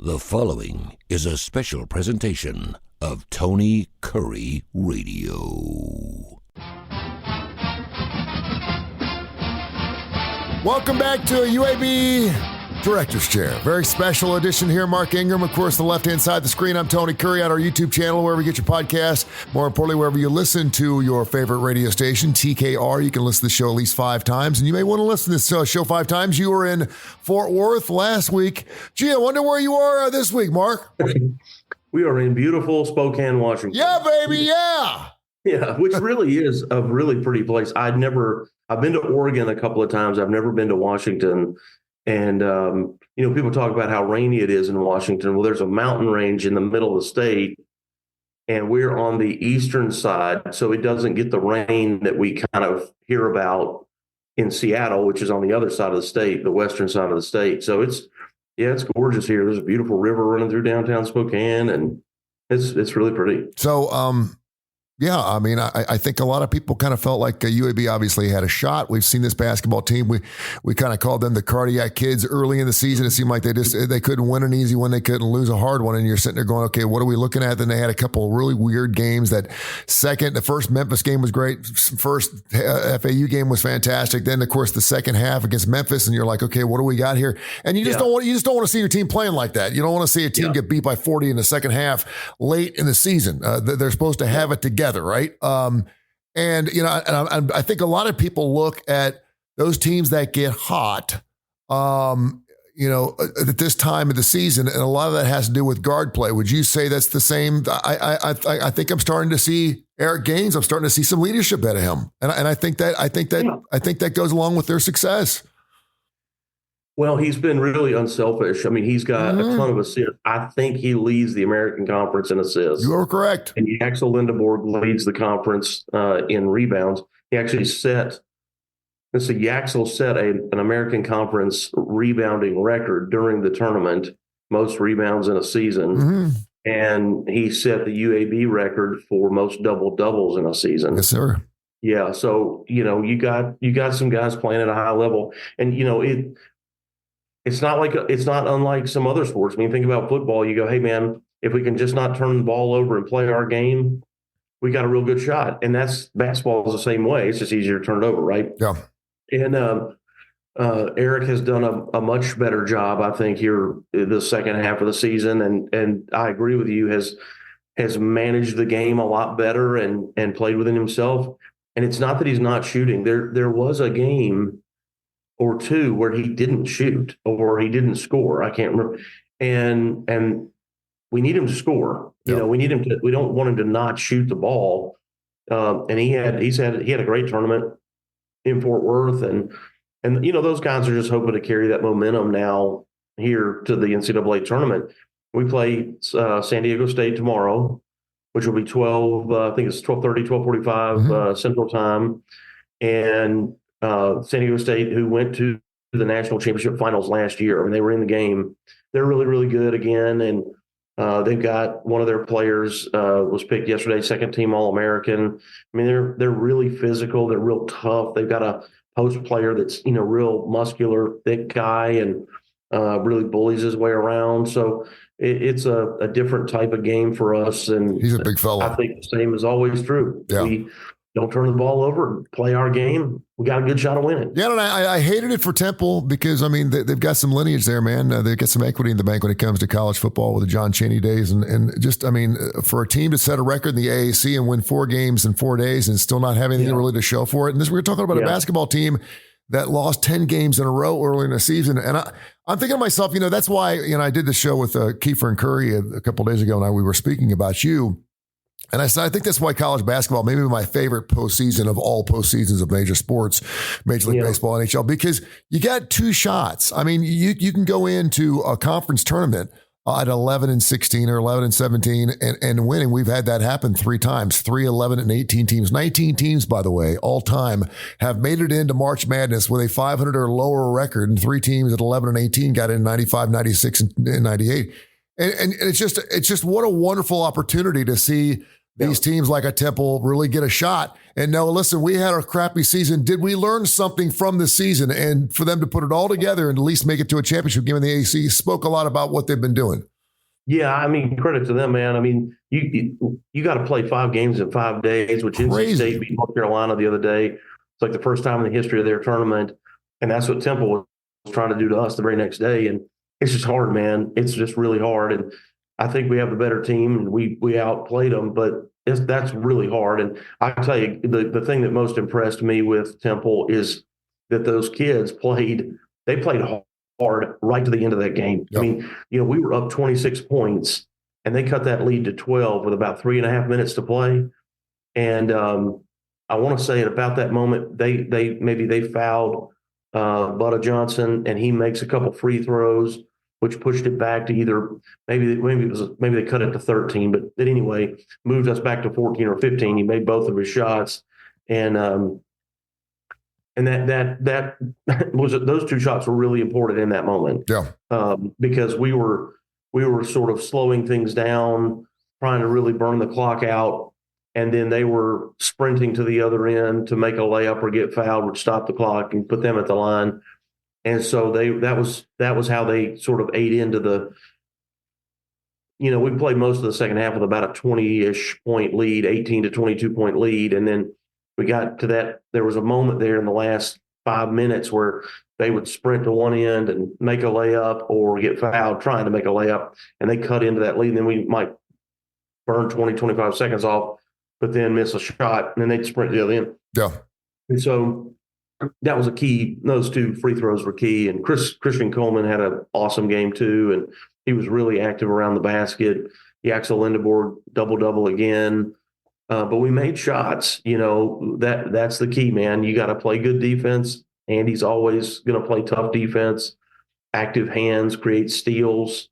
The following is a special presentation of Tony Kurre Radio. Welcome back to a UAB Director's Chair. Very special edition here. Mark Ingram, of course, the left-hand side of the screen. I'm Tony Kurre on our YouTube channel, wherever you get your podcast. More importantly, wherever you listen to your favorite radio station, TKR. You can listen to the show at least 5 times, and you may want to listen to this show 5 times. You were in Fort Worth last week. Gee, I wonder where you are this week, Mark. We are in beautiful Spokane, Washington. Yeah, baby, yeah. Yeah, which really is a really pretty place. I've been to Oregon a couple of times. I've never been to Washington. And, people talk about how rainy it is in Washington. Well, there's a mountain range in the middle of the state, and we're on the eastern side, so it doesn't get the rain that we kind of hear about in Seattle, which is on the other side of the state, the western side of the state. So it's gorgeous here. There's a beautiful river running through downtown Spokane, and it's really pretty. So, yeah, I mean, I think a lot of people kind of felt like UAB obviously had a shot. We've seen this basketball team. We kind of called them the cardiac kids early in the season. It seemed like they couldn't win an easy one. They couldn't lose a hard one. And you're sitting there going, okay, what are we looking at? Then they had a couple of really weird games. The first Memphis game was great. First FAU game was fantastic. Then, of course, the second half against Memphis, and you're like, okay, what do we got here? And you just don't want to see your team playing like that. You don't want to see a team get beat by 40 in the second half late in the season. They're supposed to have it together. Right. And I think a lot of people look at those teams that get hot, at this time of the season, and a lot of that has to do with guard play. Would you say that's the same? I think I'm starting to see Eric Gaines. I'm starting to see some leadership out of him. And I think that goes along with their success. Well, he's been really unselfish. I mean, he's got a ton of assists. I think he leads the American Conference in assists. You are correct. And Yaxel Lindeborg leads the conference in rebounds. Yaxel set an American Conference rebounding record during the tournament, most rebounds in a season. Mm-hmm. And he set the UAB record for most double-doubles in a season. Yes, sir. Yeah, so, you got some guys playing at a high level. And, it's not unlike some other sports. I mean, think about football. You go, hey, man, if we can just not turn the ball over and play our game, we got a real good shot. And basketball is the same way. It's just easier to turn it over, right? Yeah. And Eric has done a much better job, I think, here the second half of the season. And I agree with you, has managed the game a lot better and played within himself. And it's not that he's not shooting. There was a game or two where he didn't shoot or he didn't score. I can't remember. And we need him to score. Yep. We don't want him to not shoot the ball. And he had a great tournament in Fort Worth. And those guys are just hoping to carry that momentum now here to the NCAA tournament. We play San Diego State tomorrow, which will be 12:45 Central Time. And San Diego State, who went to the national championship finals last year. I mean, they were in the game. They're really, really good again. And they've got one of their players was picked yesterday, second team All-American. I mean, they're really physical. They're real tough. They've got a post player that's, real muscular, thick guy and really bullies his way around. So it's a different type of game for us. And he's a big fella. I think the same is always true. Yeah. We don't turn the ball over and play our game. We got a good shot of winning. Yeah, and I hated it for Temple because, I mean, they've got some lineage there, man. They've got some equity in the bank when it comes to college football with the John Chaney days. And just, I mean, for a team to set a record in the AAC and win 4 games in 4 days and still not have anything really to show for it. And we're talking about a basketball team that lost 10 games in a row early in the season. And I'm thinking to myself, that's why, I did the show with Kiefer and Curry a couple of days ago, and we were speaking about you. And I said, I think that's why college basketball may be my favorite postseason of all postseasons of major sports, Major League Baseball, NHL, because you got 2 shots. I mean, you can go into a conference tournament at 11-16 or 11-17 and winning. We've had that happen 3 times, 3, 11, and 18 teams. 19 teams, by the way, all time have made it into March Madness with a 500 or lower record, and 3 teams at 11 and 18 got in 95, 96, and 98. And it's just what a wonderful opportunity to see these teams like a Temple really get a shot. And no, listen, we had a crappy season. Did we learn something from the season? And for them to put it all together and at least make it to a championship game in the AC spoke a lot about what they've been doing. Yeah, I mean, credit to them, man. I mean, you got to play 5 games in 5 days, which NC State beat North Carolina the other day. It's like the first time in the history of their tournament, and that's what Temple was trying to do to us the very next day. And it's just hard, man. It's just really hard. And I think we have the better team, and we outplayed them, but that's really hard. And I tell you, the thing that most impressed me with Temple is that those kids played. They played hard right to the end of that game. Yep. I mean, we were up 26 points, and they cut that lead to 12 with about 3.5 minutes to play. And I want to say at about that moment, they fouled Butta Johnson, and he makes a couple free throws, which pushed it back to either maybe they cut it to 13, but anyway, moved us back to 14 or 15. He made both of his shots, and that was those two shots were really important in that moment. Yeah, because we were sort of slowing things down, trying to really burn the clock out, and then they were sprinting to the other end to make a layup or get fouled, which stopped the clock and put them at the line. And so that was how they sort of ate into the. We played most of the second half with about a 20-ish point lead, 18 to 22 point lead, and then we got to that. There was a moment there in the last 5 minutes where they would sprint to one end and make a layup or get fouled trying to make a layup, and they cut into that lead. And then we might burn 20, 25 seconds off, but then miss a shot, and then they'd sprint to the other end. Yeah. And so that was a key. Those two free throws were key. And Christian Coleman had an awesome game too, and he was really active around the basket. Yaxel Lindebord double again. But we made shots. That's the key, man. You got to play good defense. Andy's always going to play tough defense. Active hands, create steals.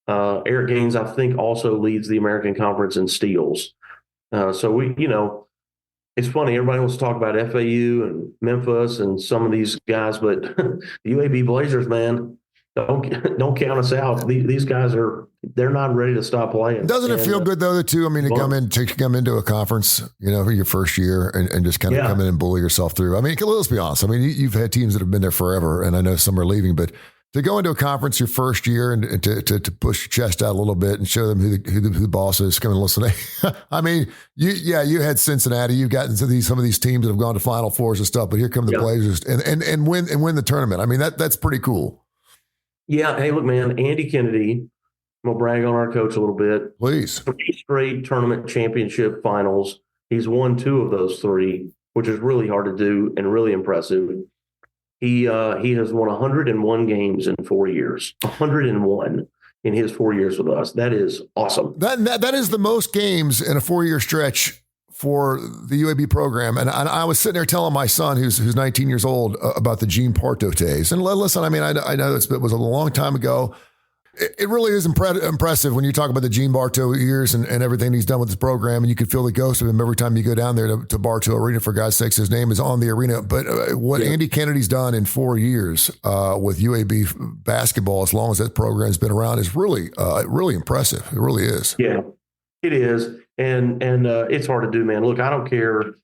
Eric Gaines, I think, also leads the American Conference in steals. So it's funny. Everybody wants to talk about FAU and Memphis and some of these guys, but the UAB Blazers, man, don't count us out. These guys they're not ready to stop playing. Doesn't it feel good though, too? I mean, to come into a conference, for your first year and just kind of come in and bully yourself through. I mean, let's be honest. I mean, you've had teams that have been there forever, and I know some are leaving, but to go into a conference your first year and to push your chest out a little bit and show them who the boss is, come and listen. I mean, you had Cincinnati, you've gotten to some of these teams that have gone to Final Fours and stuff, but here come the Blazers and win the tournament. I mean, that's pretty cool. Yeah. Hey, look, man, Andy Kennedy, I'm going to brag on our coach a little bit. Please. 3 straight tournament championship finals. He's won 2 of those 3, which is really hard to do and really impressive. He has won 101 games in 4 years. 101 in his 4 years with us. That is awesome. That is the most games in a 4-year stretch for the UAB program. And I was sitting there telling my son, who's 19 years old, about the Gene Parto days. And listen, I mean, I know it was a long time ago. It really is impressive when you talk about the Gene Bartow years and everything he's done with this program, and you can feel the ghost of him every time you go down there to Bartow Arena. For God's sakes, his name is on the arena. But what Andy Kennedy's done in 4 years with UAB basketball, as long as that program's been around, is really impressive. It really is. Yeah, it is. And it's hard to do, man. Look, I don't care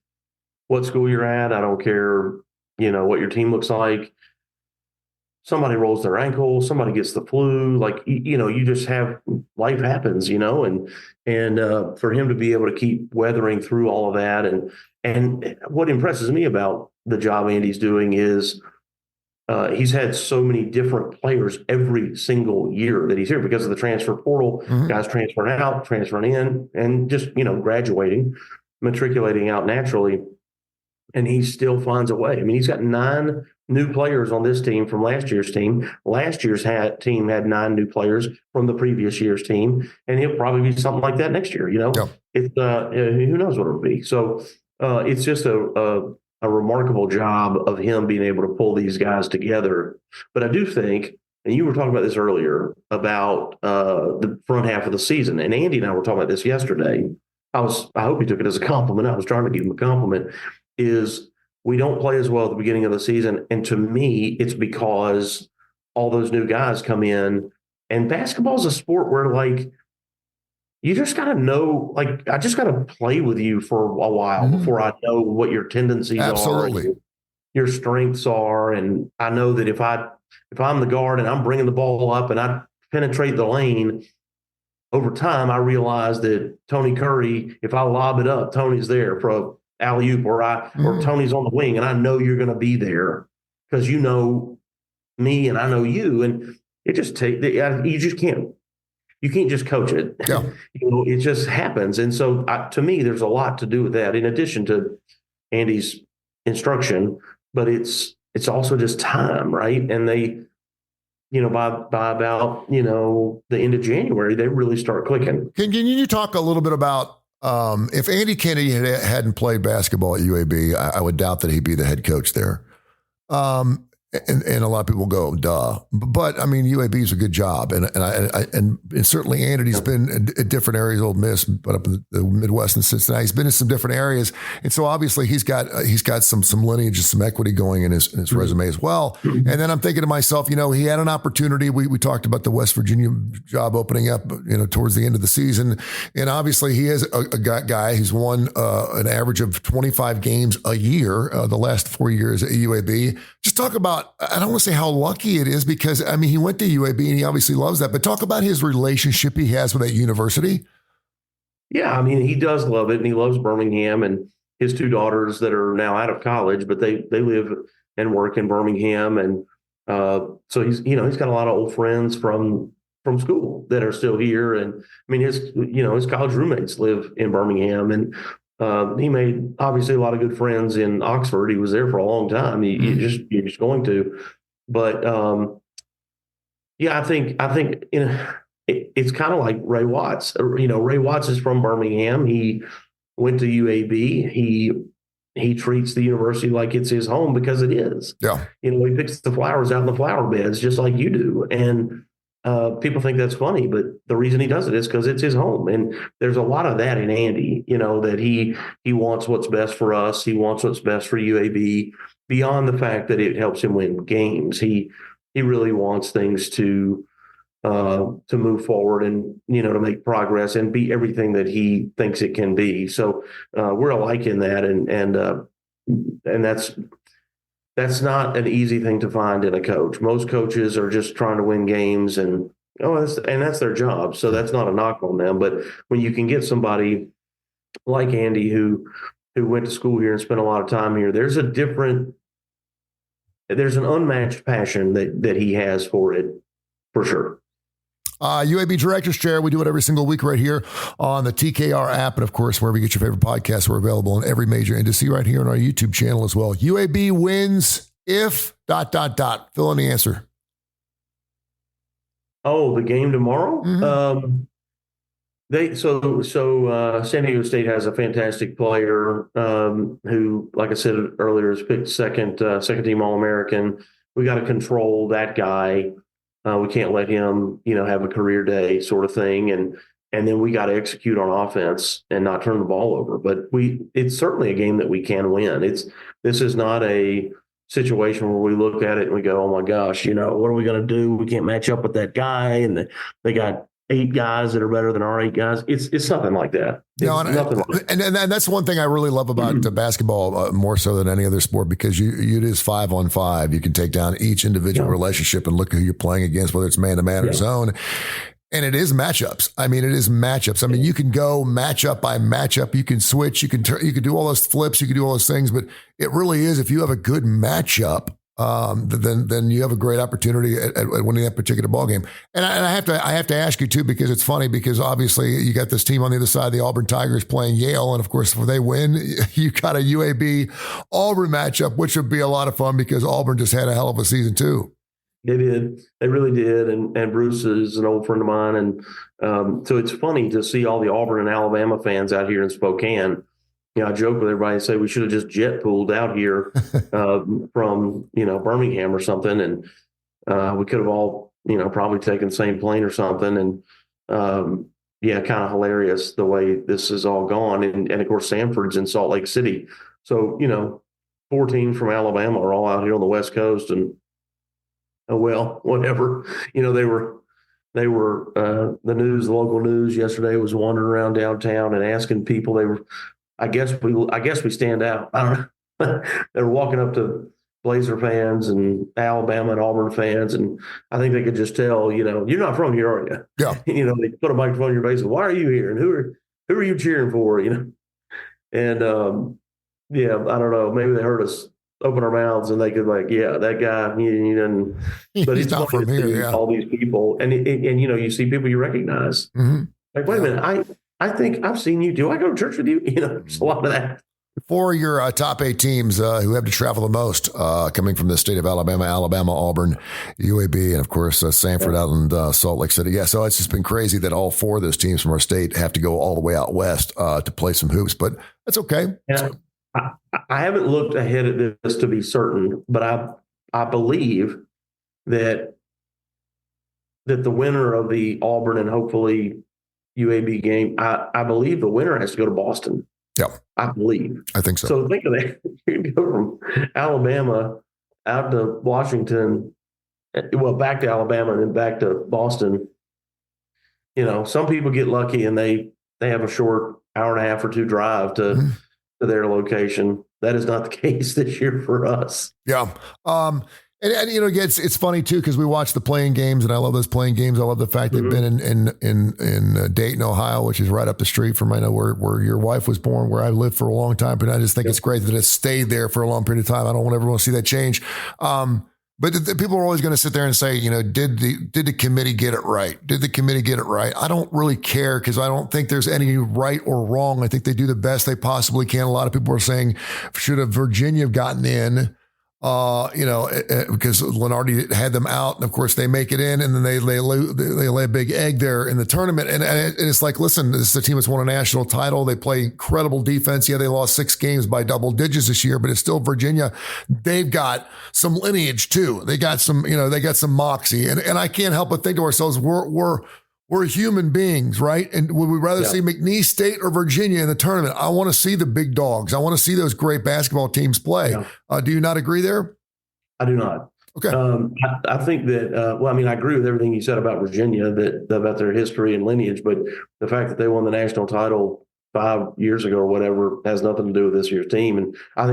what school you're at. I don't care, what your team looks like. Somebody rolls their ankle, somebody gets the flu, you just have, life happens, and for him to be able to keep weathering through all of that. And what impresses me about the job Andy's doing is he's had so many different players every single year that he's here because of the transfer portal, guys transferring out, transferring in, and just, graduating, matriculating out naturally. And he still finds a way. I mean, he's got 9 new players on this team from last year's team. Last year's team had 9 new players from the previous year's team, and he'll probably be something like that next year. Yep. It's who knows what it'll be. So it's just a remarkable job of him being able to pull these guys together. But I do think, and you were talking about this earlier about the front half of the season, and Andy and I were talking about this yesterday. I hope he took it as a compliment. I was trying to give him a compliment. Is we don't play as well at the beginning of the season. And to me, it's because all those new guys come in, and basketball is a sport where you just got to know, I just got to play with you for a while before I know what your tendencies are, your strengths are. And I know that if I'm the guard and I'm bringing the ball up and I penetrate the lane, over time, I realized that Tony Curry, if I lob it up, Tony's there for a alley-oop, or Tony's on the wing, and I know you're going to be there because you know me and I know you. And it just you can't just coach it. Yeah. It just happens. And so to me, there's a lot to do with that in addition to Andy's instruction, but it's also just time, right? And they, by about, the end of January, they really start clicking. Can you talk a little bit about if Andy Kennedy hadn't played basketball at UAB, I would doubt that he'd be the head coach there. And a lot of people go, duh. But I mean, UAB is a good job, and certainly Andy's been at different areas, Ole Miss, but up in the Midwest and Cincinnati, he's been in some different areas, and so obviously he's got some lineage and some equity going in his resume as well. And then I'm thinking to myself, he had an opportunity. We talked about the West Virginia job opening up, towards the end of the season, and obviously he is a guy who's won an average of 25 games a year the last 4 years at UAB. Just talk about. I don't want to say how lucky it is because, I mean, he went to UAB and he obviously loves that, but talk about his relationship he has with that university. Yeah, I mean, he does love it and he loves Birmingham and his two daughters that are now out of college, but they live and work in Birmingham. And so he's got a lot of old friends from school that are still here. And I mean, his college roommates live in Birmingham, and he made obviously a lot of good friends in Oxford. He was there for a long time. You're just going to, but I think it's kind of like Ray Watts. Ray Watts is from Birmingham. He went to UAB. He treats the university like it's his home because it is. Yeah. He picks the flowers out in the flower beds just like you do, and people think that's funny, but the reason he does it is because it's his home. And there's a lot of that in Andy, that he wants what's best for us. He wants what's best for UAB beyond the fact that it helps him win games. He really wants things to move forward and, to make progress and be everything that he thinks it can be. So we're alike in that. And that's not an easy thing to find in a coach. Most coaches are just trying to win games and that's their job. So that's not a knock on them. But when you can get somebody like Andy who went to school here and spent a lot of time here, there's an unmatched passion that he has for it, for sure. UAB Director's Chair. We do it every single week right here on the TKR app. And of course, wherever you get your favorite podcasts, we're available on every major industry right here on our YouTube channel as well. UAB wins if ... Fill in the answer. Oh, the game tomorrow? Mm-hmm. San Diego State has a fantastic player who, like I said earlier, is picked second team All-American. We got to control that guy. We can't let him, have a career day sort of thing. And then we got to execute on offense and not turn the ball over. But it's certainly a game that we can win. This is not a situation where we look at it and we go, oh my gosh, what are we going to do? We can't match up with that guy. And they got 8 guys that are better than our 8 guys. It's nothing like that. And that's one thing I really love about basketball more so than any other sport, because it is 5-on-5. You can take down each individual relationship and look who you're playing against, whether it's man-to-man or zone. And it is matchups. I mean, you can go matchup by matchup. You can switch. You can do all those flips. You can do all those things. But it really is, if you have a good matchup, then you have a great opportunity at winning that particular ball game. And I have to ask you too, because it's funny, because obviously you got this team on the other side, the Auburn Tigers playing Yale, and of course if they win, you got a UAB Auburn matchup, which would be a lot of fun because Auburn just had a hell of a season too. They did. They really did. And Bruce is an old friend of mine, and so it's funny to see all the Auburn and Alabama fans out here in Spokane. I joke with everybody and say we should have just jet pooled out here from, Birmingham or something. And we could have all, probably taken the same plane or something. And kind of hilarious the way this has all gone. And of course, Samford's in Salt Lake City. So, 4 teams from Alabama are all out here on the West Coast, and whatever, they were the local news yesterday was wandering around downtown and asking people. I guess we stand out. I don't know. They were walking up to Blazer fans and Alabama and Auburn fans, and I think they could just tell, you're not from here, are you? Yeah. They put a microphone in your face, and why are you here? And who are you cheering for? And yeah, I don't know. Maybe they heard us open our mouths, and they could yeah, that guy. He doesn't. But He's it's not funny from to here. see Yeah. all these people, and you see people you recognize. Mm-hmm. Like, wait a minute, I think I've seen you. Do I go to church with you? There's a lot of that. For your top 8 teams who have to travel the most, coming from the state of Alabama, Auburn, UAB, and of course Sanford out in Salt Lake City. Yeah, so it's just been crazy that all 4 of those teams from our state have to go all the way out west to play some hoops, but that's okay. And I haven't looked ahead at this to be certain, but I believe that the winner of the Auburn and hopefully UAB game, I believe the winner has to go to Boston. Yeah, I believe. I think so. So think of that. You go from Alabama out to Washington, well, back to Alabama and then back to Boston. Some people get lucky and they have a short hour and a half or 2 drive to their location. That is not the case this year for us. Yeah. And again, it's funny too, because we watch the playing games, and I love those playing games. I love the fact they've been in Dayton, Ohio, which is right up the street from where your wife was born, where I lived for a long time. But I just think it's great that it stayed there for a long period of time. I don't want everyone to see that change. But people are always going to sit there and say, did the committee get it right? Did the committee get it right? I don't really care, because I don't think there's any right or wrong. I think they do the best they possibly can. A lot of people are saying, should have Virginia gotten in? Because Lenardi had them out, and of course they make it in, and then they lay a big egg there in the tournament. And it's like, listen, this is a team that's won a national title. They play incredible defense. Yeah, they lost 6 games by double digits this year, but it's still Virginia. They've got some lineage too. They got some, they got some moxie, and I can't help but think to ourselves, we're human beings, right? And would we rather see McNeese State or Virginia in the tournament? I want to see the big dogs. I want to see those great basketball teams play. Yeah. Do you not agree there? I do not. Okay. I think that, I agree with everything you said about Virginia, about their history and lineage, but the fact that they won the national title 5 years ago or whatever has nothing to do with this year's team. And I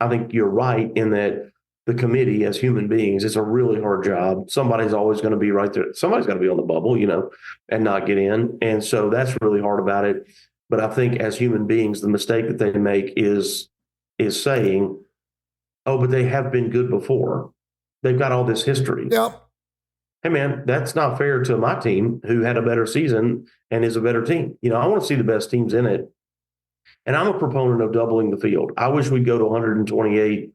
think you're right in that the committee, as human beings, it's a really hard job. Somebody's always going to be right there. Somebody's got to be on the bubble, and not get in. And so that's really hard about it. But I think as human beings, the mistake that they make is saying, oh, but they have been good before. They've got all this history. Yeah. Hey, man, that's not fair to my team who had a better season and is a better team. I want to see the best teams in it. And I'm a proponent of doubling the field. I wish we'd go to 128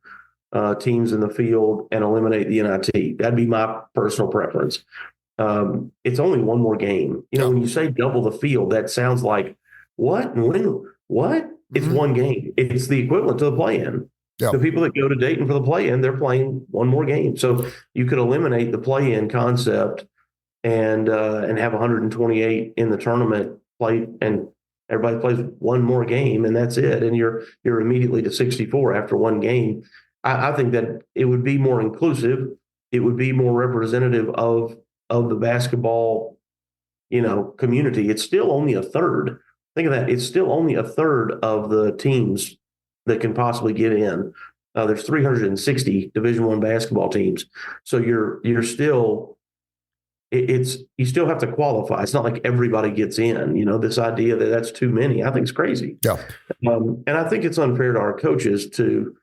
teams in the field and eliminate the NIT. That'd be my personal preference. It's only one more game. When you say double the field, that sounds like what? What? It's one game. It's the equivalent to the play-in. Yep. The people that go to Dayton for the play-in, they're playing one more game. So you could eliminate the play-in concept and have 128 in the tournament play, and everybody plays one more game, and that's it. And you're immediately to 64 after one game. I think that it would be more inclusive. It would be more representative of the basketball, community. It's still only a third. Think of that. It's still only a third of the teams that can possibly get in. There's 360 Division I basketball teams. So you're still, you still have to qualify. It's not like everybody gets in. This idea that that's too many, I think is crazy. Yeah. And I think it's unfair to our coaches to.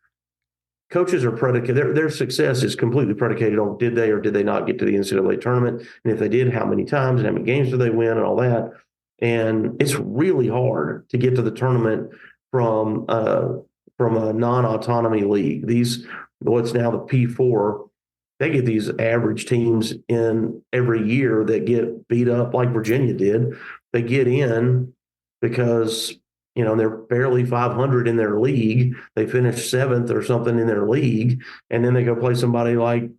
Coaches are predicated. Their success is completely predicated on did they or did they not get to the NCAA tournament, and if they did, how many times and how many games do they win and all that. And it's really hard to get to the tournament from a non-autonomy league. What's now the P4, they get these average teams in every year that get beat up like Virginia did. They get in because they're barely 500 in their league. They finish 7th or something in their league, and then they go play somebody like,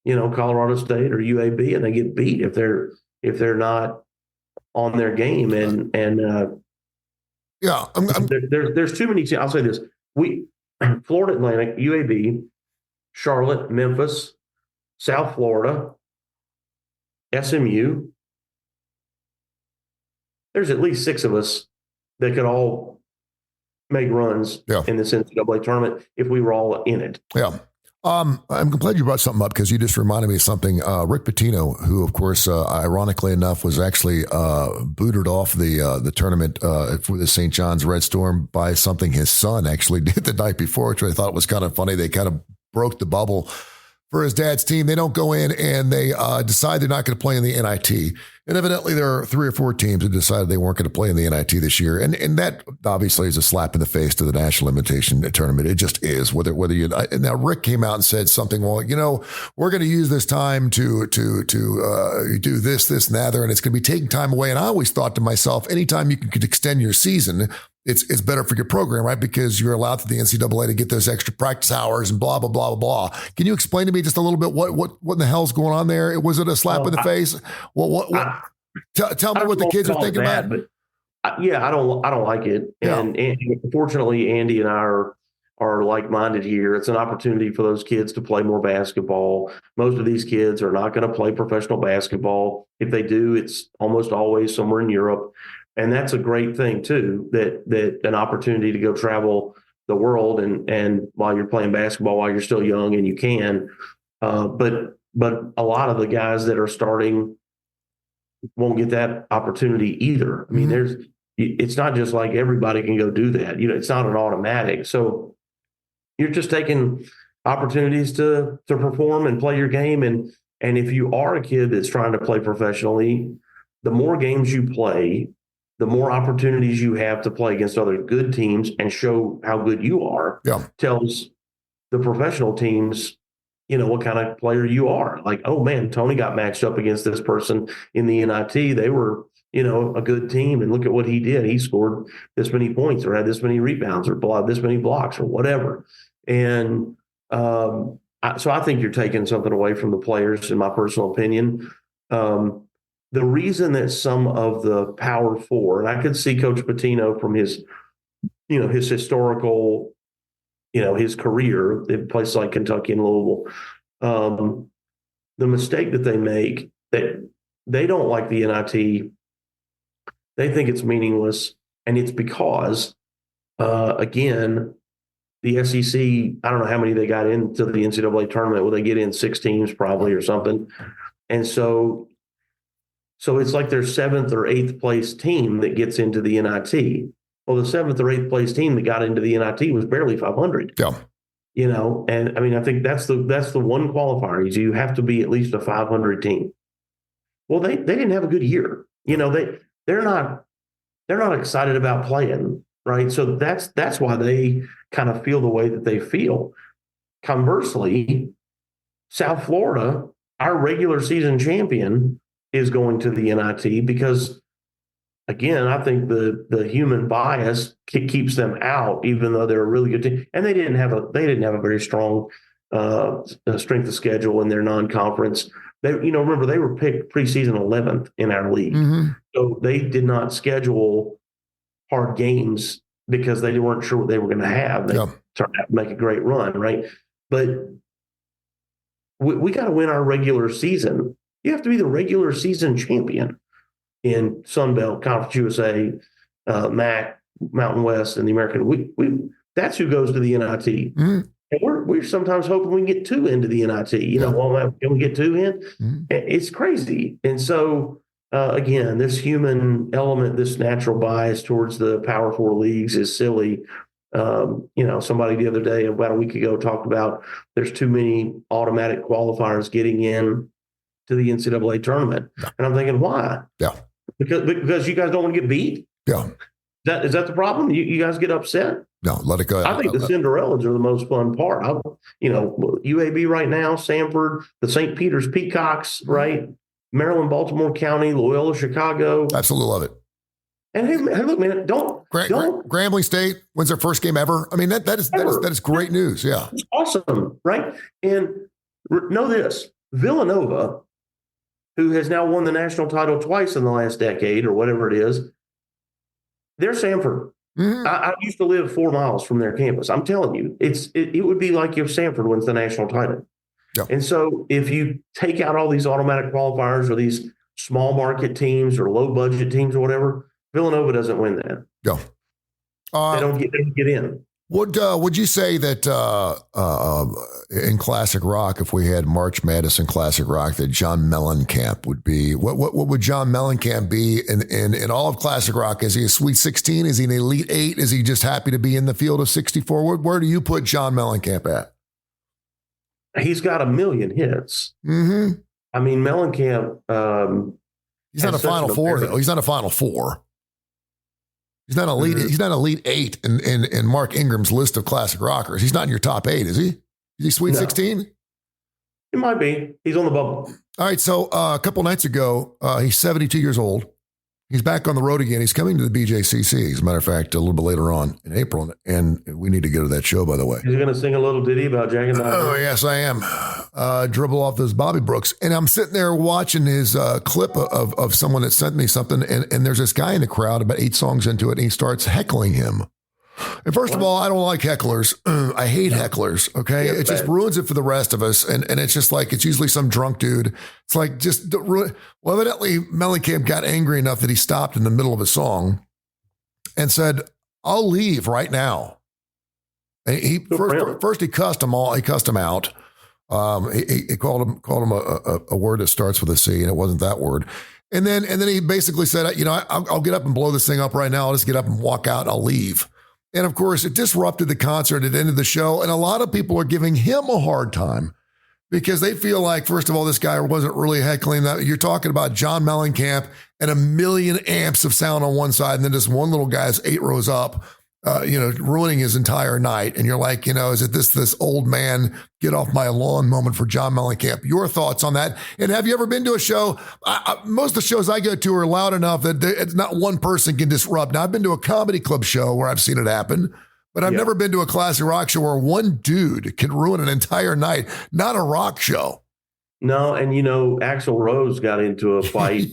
Colorado State or UAB, and they get beat if they're not on their game. There's too many teams. I'll say this: Florida Atlantic, UAB, Charlotte, Memphis, South Florida, SMU. There's at least 6 of us that could all make runs in this NCAA tournament if we were all in it. Yeah. I'm glad you brought something up because you just reminded me of something. Rick Pitino, who, of course, ironically enough, was actually booted off the tournament for the St. John's Red Storm by something his son actually did the night before, which I thought was kind of funny. They kind of broke the bubble for his dad's team. They don't go in and they decide they're not going to play in the NIT. And evidently there are 3 or 4 teams that decided they weren't going to play in the NIT this year. And that obviously is a slap in the face to the National Invitation Tournament. It just is. Whether you and now Rick came out and said something, well, we're going to use this time to do this, and that, and it's going to be taking time away. And I always thought to myself, anytime you can extend your season, it's better for your program, right? Because you're allowed to the NCAA to get those extra practice hours and blah, blah, blah, blah, blah. Can you explain to me just a little bit what in the hell's going on there? Was it a slap in the face? Well, tell me what the kids are thinking about. But I don't like it. Yeah. And fortunately, Andy and I are like-minded here. It's an opportunity for those kids to play more basketball. Most of these kids are not going to play professional basketball. If they do, it's almost always somewhere in Europe. And that's a great thing too, that an opportunity to go travel the world and while you're playing basketball, while you're still young and you can. But a lot of the guys that are starting won't get that opportunity either. I mean, it's not just like everybody can go do that. It's not an automatic. So you're just taking opportunities to perform and play your game. And if you are a kid that's trying to play professionally, the more games you play, the more opportunities you have to play against other good teams and show how good you are. Yeah. Tells the professional teams, what kind of player you are. Like, oh man, Tony got matched up against this person in the NIT. They were, a good team, and look at what he did. He scored this many points or had this many rebounds or this many blocks or whatever. And so I think you're taking something away from the players, in my personal opinion. The reason that some of the Power Four, and I could see Coach Pitino from his historical, his career in places like Kentucky and Louisville, the mistake that they make, that they don't like the NIT. They think it's meaningless, and it's because, again, the SEC, I don't know how many they got into the NCAA tournament. Will they get in 6 teams probably or something? And so it's like their 7th or 8th place team that gets into the NIT. Well, the 7th or 8th place team that got into the NIT was barely 500. Yeah. And I mean, I think that's the one qualifier is you have to be at least a 500 team. Well, they didn't have a good year. They're not excited about playing, right? So that's why they kind of feel the way that they feel. Conversely, South Florida, our regular season champion, is going to the NIT because, again, I think the human bias keeps them out, even though they're a really good team. And they didn't have a very strong strength of schedule in their non-conference. They, remember, they were picked preseason 11th in our league, so they did not schedule hard games because they weren't sure what they were going to have. They turned out to make a great run, right? But we got to win our regular season. You have to be the regular season champion in Sun Belt, Conference USA, MAC, Mountain West, and the American. We that's who goes to the NIT. And we're sometimes hoping we can get 2 into the NIT. Can we get 2 in? It's crazy. And so, again, this human element, this natural bias towards the Power 4 leagues is silly. Somebody the other day, about a week ago, talked about there's too many automatic qualifiers getting in to the NCAA tournament. And I'm thinking, why? Yeah. Because you guys don't want to get beat? Yeah. Is that the problem? You guys get upset? No, let it go. I think the Cinderellas are the most fun part. UAB right now, Sanford, the St. Peter's Peacocks, right? Maryland, Baltimore County, Loyola, Chicago. Absolutely love it. And hey, look, man, don't. Grambling State wins their first game ever. I mean, that is great news. Yeah. It's awesome, right? And know this, Villanova, who has now won the national title twice in the last decade or whatever it is, they're Sanford. I used to live 4 miles from their campus. I'm telling you, it would be like if Sanford wins the national title. Yeah. And so if you take out all these automatic qualifiers or these small market teams or low budget teams or whatever, Villanova doesn't win that. Yeah. They don't get in. Would you say that in classic rock, if we had March Madness in classic rock, that John Mellencamp would be? What would John Mellencamp be in all of classic rock? Is he a Sweet 16? Is he an Elite 8? Is he just happy to be in the field of 64? Where do you put John Mellencamp at? He's got a million hits. Mm-hmm. I mean, Mellencamp. He's not a Final Four, though. He's not a Final Four. He's not elite. He's not Elite 8 in Mark Ingram's list of classic rockers. He's not in your top 8, is he? Is he Sweet 16? It might be. He's on the bubble. All right. So a couple nights ago, he's 72 years old. He's back on the road again. He's coming to the BJCC, as a matter of fact, a little bit later on in April. And we need to go to that show, by the way. Is he going to sing a little ditty about Jack and Diane? Oh, yes, I am. Dribble off those Bobby Brooks. And I'm sitting there watching his clip of someone that sent me something. And there's this guy in the crowd about 8 songs into it. And he starts heckling him. And first of all, I don't like hecklers. I hate hecklers. Okay. It just ruins it for the rest of us. And it's just like, it's usually some drunk dude. It's like, just well, evidently Mellencamp got angry enough that he stopped in the middle of a song and said, "I'll leave right now." And he first he cussed him all. He cussed him out. He called him a word that starts with a C, and it wasn't that word. And then he basically said, I'll get up and blow this thing up right now. I'll just get up and walk out. I'll leave. And of course, it disrupted the concert. It ended the show. And a lot of people are giving him a hard time because they feel like, first of all, this guy wasn't really heckling that. You're talking about John Mellencamp and a million amps of sound on one side. And then this one little guy's 8 rows up, ruining his entire night. And you're like, is it this old man get off my lawn moment for John Mellencamp? Your thoughts on that? And have you ever been to a show? Most of the shows I go to are loud enough that it's not one person can disrupt. Now, I've been to a comedy club show where I've seen it happen, but I've never been to a classic rock show where one dude can ruin an entire night, not a rock show. No, and Axl Rose got into a fight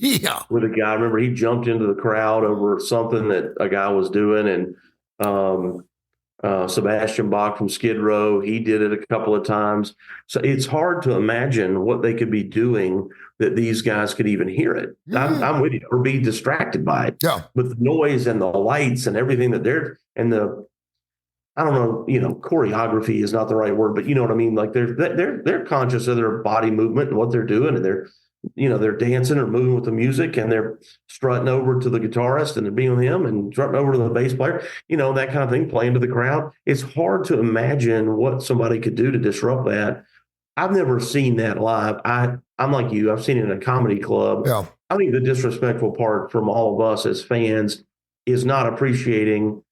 with a guy. I remember he jumped into the crowd over something that a guy was doing, and Sebastian Bach from Skid Row, he did it a couple of times. So it's hard to imagine what they could be doing that these guys could even hear it. I'm with you, or be distracted by it. Yeah. With the noise and the lights and everything that I don't know, choreography is not the right word, but you know what I mean? Like they're conscious of their body movement and what they're doing, and they're dancing or moving with the music, and they're strutting over to the guitarist and being with him and strutting over to the bass player, that kind of thing, playing to the crowd. It's hard to imagine what somebody could do to disrupt that. I've never seen that live. I'm like you. I've seen it in a comedy club. Yeah. I think the disrespectful part from all of us as fans is not appreciating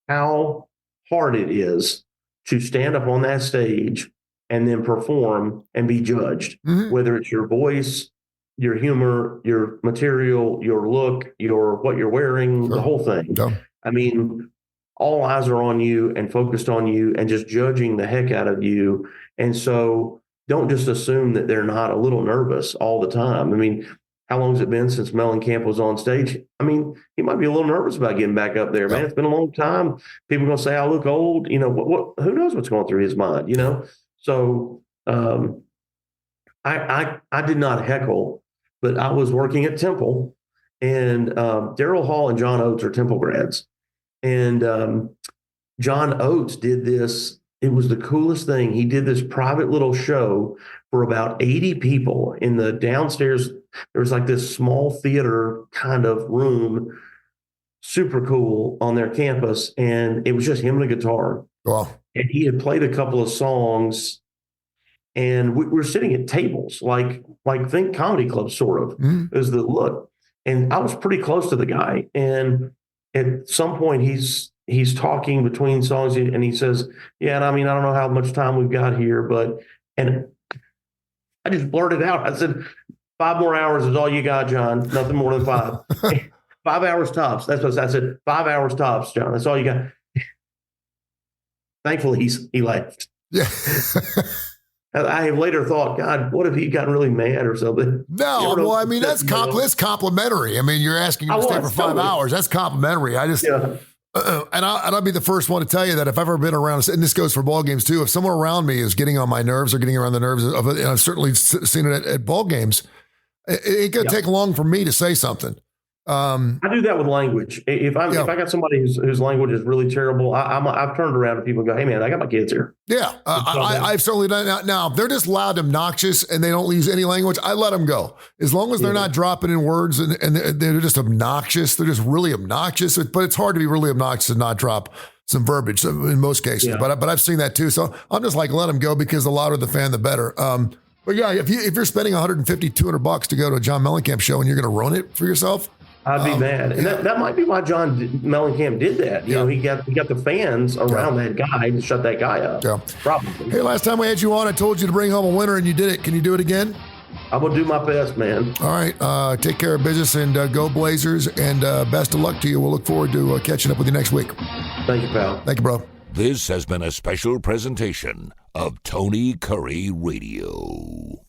how hard it is to stand up on that stage and then perform and be judged, whether it's your voice, your humor, your material, your look, what you're wearing, the whole thing. Yeah. I mean, all eyes are on you and focused on you and just judging the heck out of you. And so don't just assume that they're not a little nervous all the time. I mean, how long has it been since Mellencamp was on stage? I mean, he might be a little nervous about getting back up there, man. It's been a long time. People are going to say, I look old. Who knows what's going through his mind, So I did not heckle, but I was working at Temple, and Daryl Hall and John Oates are Temple grads. And John Oates did this. It was the coolest thing. He did this private little show for about 80 people in the downstairs. There was like this small theater kind of room, super cool on their campus. And it was just him and a guitar. Wow. And he had played a couple of songs, and we were sitting at tables, like think comedy club sort of is the look. And I was pretty close to the guy. And at some point he's talking between songs, and he says, yeah, and I mean, I don't know how much time we've got here, and I just blurted out. I said, 5 more hours is all you got, John. Nothing more than 5. 5 hours tops. That's what I said. 5 hours tops, John. That's all you got. Thankfully, he left. Yeah. I have later thought, God, what if he got really mad or something? No, well, I mean, that's complimentary. I mean, you're asking him to stay for 5 hours. That's complimentary. I just, and I'll be the first one to tell you that if I've ever been around, and this goes for ball games too, if someone around me is getting on my nerves or getting around the nerves of it, and I've certainly seen it at ball games, it ain't going to take long for me to say something. I do that with language. If I got somebody whose language is really terrible, I've turned around to people and go, "Hey man, I got my kids here." Yeah, I've certainly done that. Now, if they're just loud, obnoxious, and they don't use any language, I let them go. As long as they're not dropping in words and they're just obnoxious. They're just really obnoxious. But it's hard to be really obnoxious and not drop some verbiage in most cases. Yeah. But I've seen that too. So I'm just like, let them go, because the louder the fan, the better. But yeah, if you're spending $150, $200 to go to a John Mellencamp show and you're going to ruin it for yourself, I'd be mad. And that might be why John Mellencamp did that. You know, he got the fans around that guy to shut that guy up. Yeah. Probably. Hey, last time we had you on, I told you to bring home a winner, and you did it. Can you do it again? I'm going to do my best, man. All right. Take care of business, and go Blazers, and best of luck to you. We'll look forward to catching up with you next week. Thank you, pal. Thank you, bro. This has been a special presentation of Tony Curry Radio.